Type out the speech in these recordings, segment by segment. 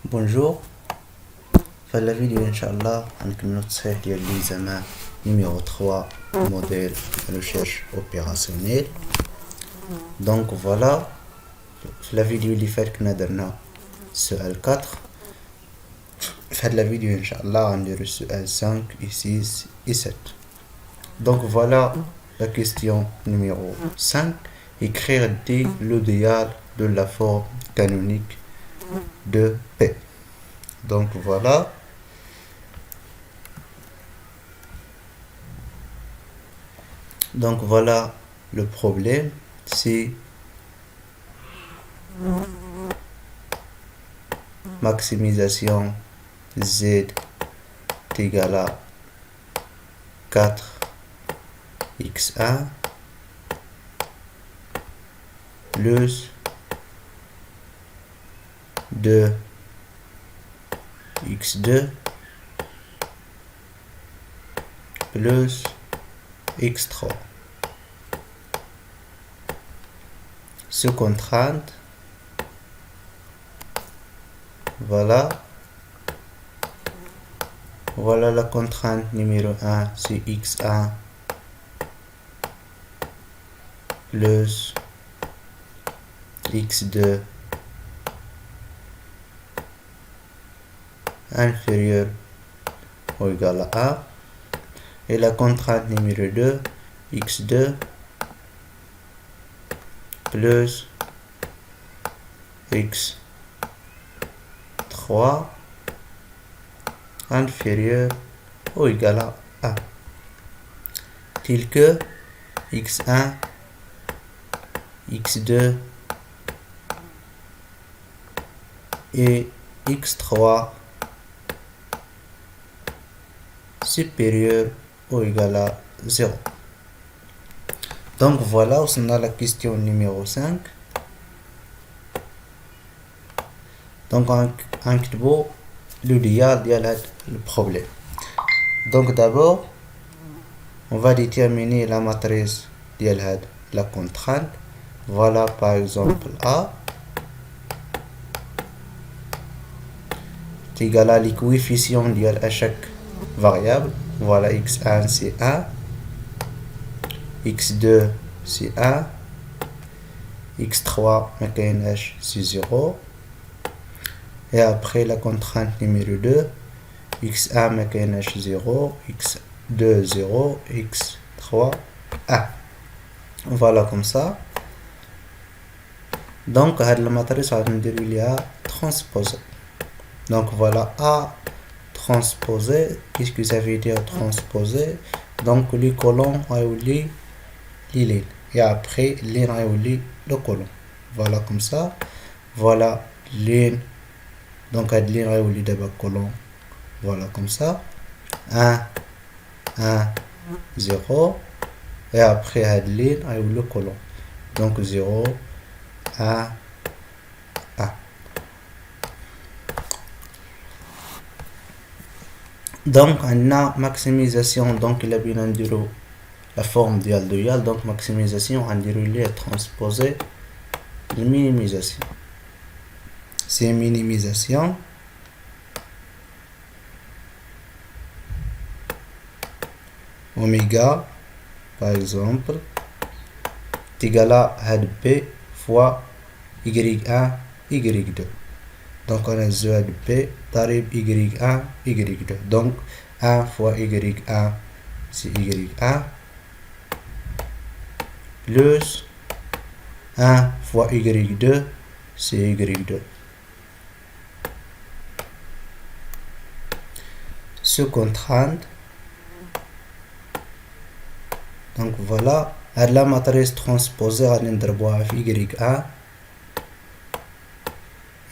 Bonjour, في la vidéo Inch'Allah هنكملو التصحيح ديال l'examen numéro 3 modèle recherche opérationnelle. Donc voilà, في la vidéo اللي فاتت كنا درنا سؤال 4. في هاد la vidéo Inch'Allah غنديرو سؤال 5 et 6 et 7. Donc voilà la question numéro 5. Écrire l'idéal de la forme canonique de P. Donc voilà. Donc voilà le problème, c'est maximisation z est égal à 4x1 plus 2x2 plus x3. Sous contrainte, voilà la contrainte numéro 1, c'est x1 plus x2 inférieur ou égal à 1, et la contrainte numéro 2, x2 plus x3 inférieur ou égal à 1, tel que x1, x2 et x3 supérieur ou égal à 0. Donc voilà, on a la question numéro 5. Donc on كتبوا l'idéal ديال le problème. Donc d'abord on va déterminer la matrice ديال la contrainte. Voilà par exemple A est égal à les coefficients à chaque variable. Voilà, x1 c'est 1, x2 c'est 1, x3 c'est 0, et après la contrainte numéro 2, x1 0, x2 0, x3 1. Voilà comme ça. Donc la matrice va nous transposer. Donc voilà A transposé. Qu'est-ce que ça veut dire transposer? Donc les colonnes les lignes, et après ligne le colonne. Voilà comme ça. Voilà ligne. Donc à ligne d'abord colonne. Voilà comme ça. 1 1 0, et après à ligne le colonne. Donc 0 1 1. Donc on a maximisation, donc il a bien enduro la forme d'idéal, donc maximisation on dirait transposer la minimisation. C'est minimisation oméga par exemple est égal à b fois y1 y2. Donc on a z b tarif y1 y2. Donc 1 fois y1 c'est y1 plus 1 fois y2 c'est y2. Sous contrainte, donc voilà la matrice transposée à l'endroit y1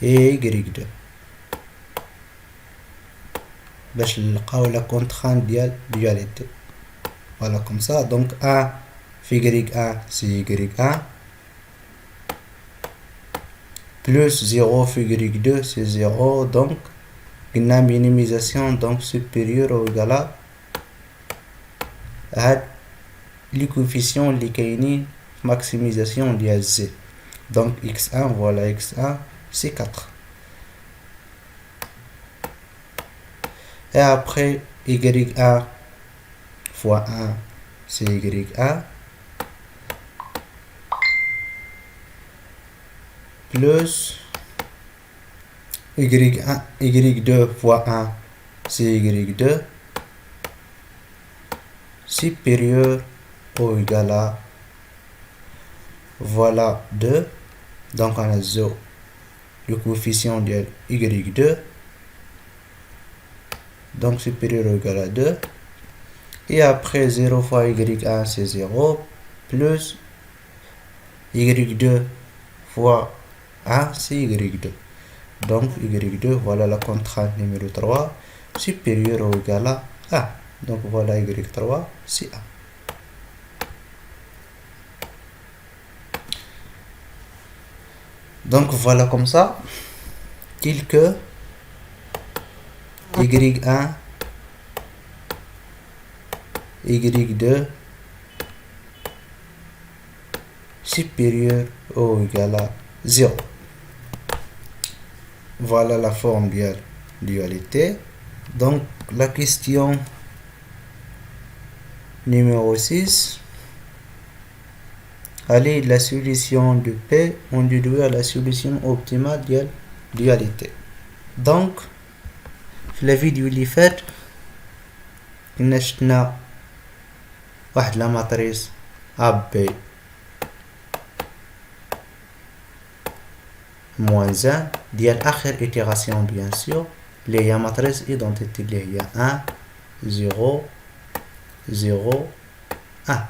et y2 باش نلقاو la contrainte ديال dualité. Voilà comme ça. Donc 1 في y1 c'est y1 plus 0 في y2 c'est 0. Donc une minimisation donc supérieure ou égale à les coefficients اللي كاينين maximisation ديال z. Donc x1, voilà x1 c'est 4. Et après, y1 fois 1, c'est y1. Plus y1, y2 fois 1, c'est y2. Supérieur ou égal à, voilà 2. Donc on a 0. Le coefficient de y2. Donc supérieur ou égal à 2. Et après 0 fois y1 c'est 0. Plus y2 fois 1 c'est y2. Donc y2, voilà la contrainte numéro 3. Supérieur ou égal à 1. Donc voilà y3 c'est 1. Donc voilà comme ça, tel que y1, y2 supérieur ou égal à 0. Voilà la forme de dualité. Donc la question numéro 6. Allez, la solution de P, on déduit la solution optimale de la dualité. Donc, في la vidéo اللي فات كنا شفنا واحد لا ماتريس AB moins 1 ديال آخر itération bien sûr اللي هي ماتريس identité اللي هي 1 0 0 1.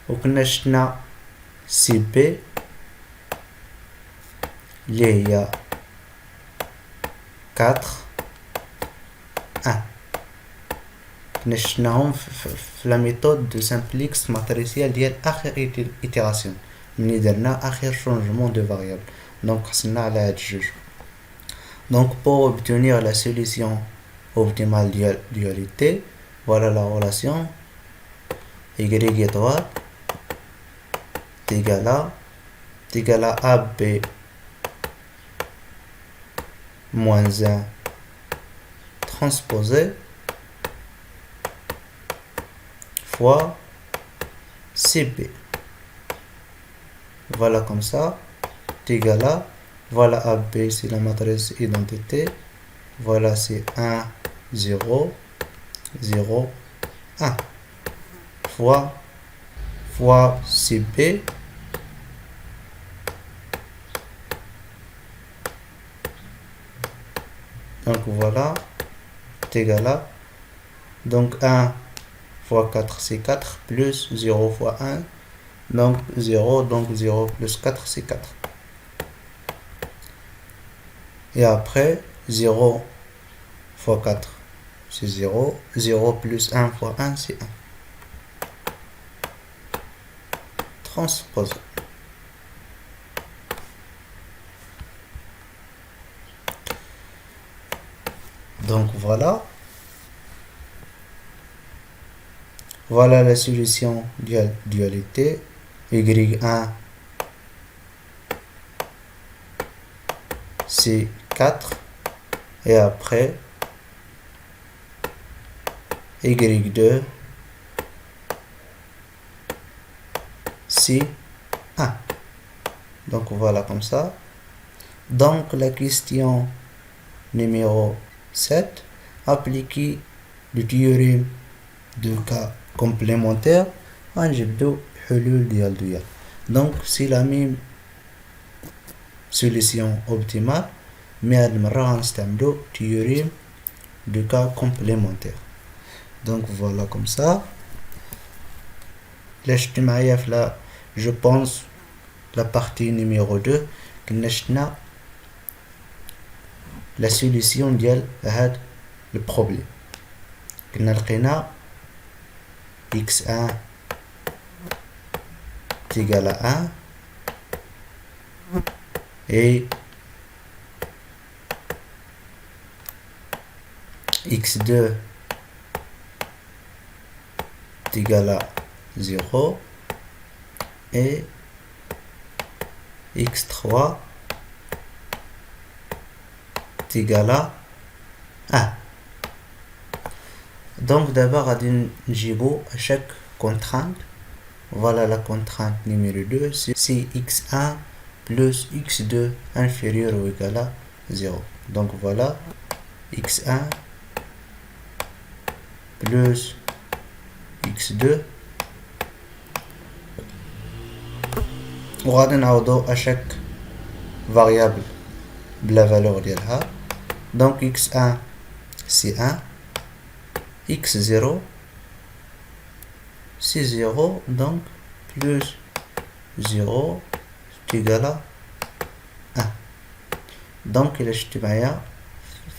وكنا شفنا سي بي اللي هي 4 1. كنا شفناهم في لا ميثود دو سامبليكس ماتريسيال ديال اخر ايتيراسيون ملي درنا اخر شونجمون دو فاريابل. دونك حصلنا على هاد الجوج. دونك pour obtenir la solution optimale de dualité, voilà la relation y étoile égale à AB moins 1 transposé fois CB. Voilà comme ça, égal à, voilà AB c'est la matrice identité, voilà c'est 1 0 0 1 fois CB. Donc voilà, c'est égal à, donc 1 fois 4 c'est 4, plus 0 fois 1, donc 0, donc 0 plus 4 c'est 4. Et après 0 fois 4 c'est 0, 0 plus 1 fois 1 c'est 1. Transpose. Donc voilà la solution de dualité. Y1 c'est 4 et après Y2 c'est 1. Donc voilà comme ça. Donc la question numéro 7, appliquer le théorème de cas complémentaire غنجبدو حلول ديال donc c'est la même solution optimale mais هاد المرة غنستعملو théorème de cas complémentaire. Donc voilà comme ça. là شفتو معايا في la je pense la partie numéro 2 كنا شفنا la solution ديال هاد le problème. كنا لقينا x1 est égal à 1 et x2 est égal à 0 et x3 est égal à Donc d'abord غادي نجيبو à chaque contrainte. Voilà la contrainte numéro 2, c'est x1 plus x2 inférieur ou égal à 0. Donc voilà x1 plus x2. وغادي نعوضو à chaque variable بلا valeur ديالها. Donc x1 c'est 1, x0 c'est 0, donc plus 0 est égal à 1. Donc il est معايا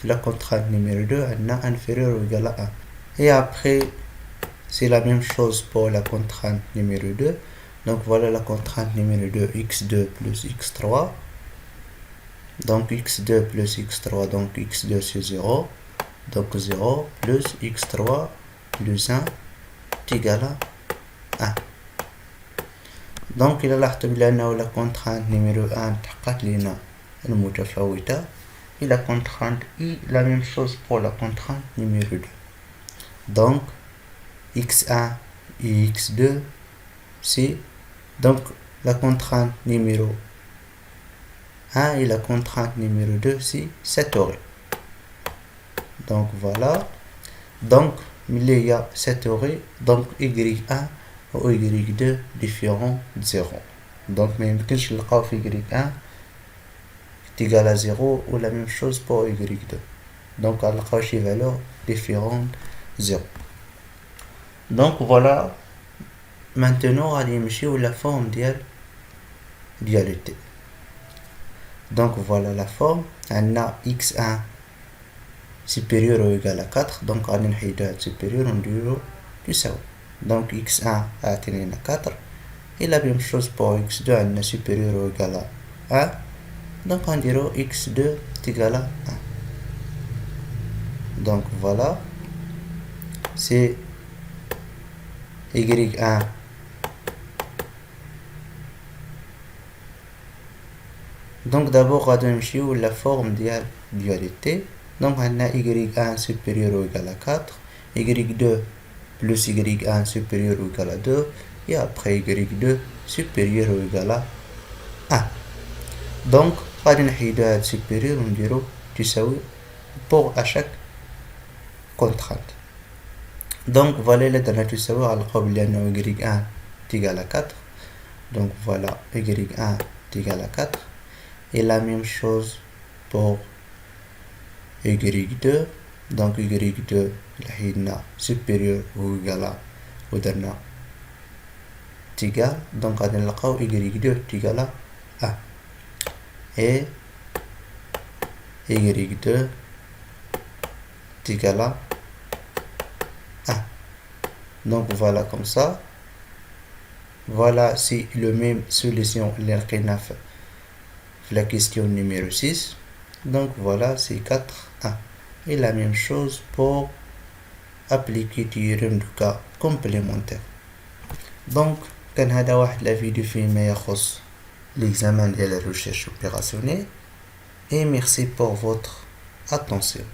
في la contrainte numéro 2 عندنا inférieur ou égal à 1. Et après c'est la même chose pour la contrainte numéro 2. Donc voilà la contrainte numéro 2, x2 plus x3. Donc x2 plus x3, donc x2 c'est 0. Donc 0 plus x3 plus 1 est égal à 1. Donc إلا لاحظتم بأنه la contrainte numéro 1 تحققت لنا المتفاوتة. Et la contrainte I, la même chose pour la contrainte numéro 2. Donc x1 et x2 c'est donc la contrainte numéro 1 et la contrainte numéro 2 c'est 7 heures. Donc voilà. Donc il y a 7 heures. Donc y1 ou y2 différent de 0. Donc même que je le y1 est égal à 0 ou la même chose pour y2. Donc on a des valeurs différentes de 0. Donc voilà. Maintenant, on va aller la forme d'IT. Donc voilà la forme. On a x1 supérieur ou égal à 4. Donc on a une supérieur, on dit du ça. Donc x1 a 4. Et la même chose pour x2, on a supérieur ou égal à 1. Donc on dit x2 est égal à 1. Donc voilà. C'est y1. Donc d'abord on va نمشيو la forme ديال dualité. Donc on a y1 supérieur ou égal à 4, y2 plus y1 supérieur ou égal à 2, et après y2 supérieur ou égal à 1. Donc غادي نحيدو هاد supérieur ونديرو تساوي pour à chaque contrainte. Donc voilà إلا درنا تساوي غنلقاو بلي أنه y1 égal à 4. Donc voilà y1 égal à 4. Et la même chose pour y2. Donc y2 لحيدنا supérieur ou égal à ودرنا égal. Donc غادي نلقاو y2 égal à 1. Et y2 égal à 1. Donc voilà comme ça. Voilà c'est le même solution لقينا la question numéro 6. Donc voilà c'est 4 1. Et la même chose pour appliquer théorème du cas complémentaire. Donc كان هذا واحد la vidéo فيما يخص l'examen de la recherche opérationnelle. Et merci pour votre attention.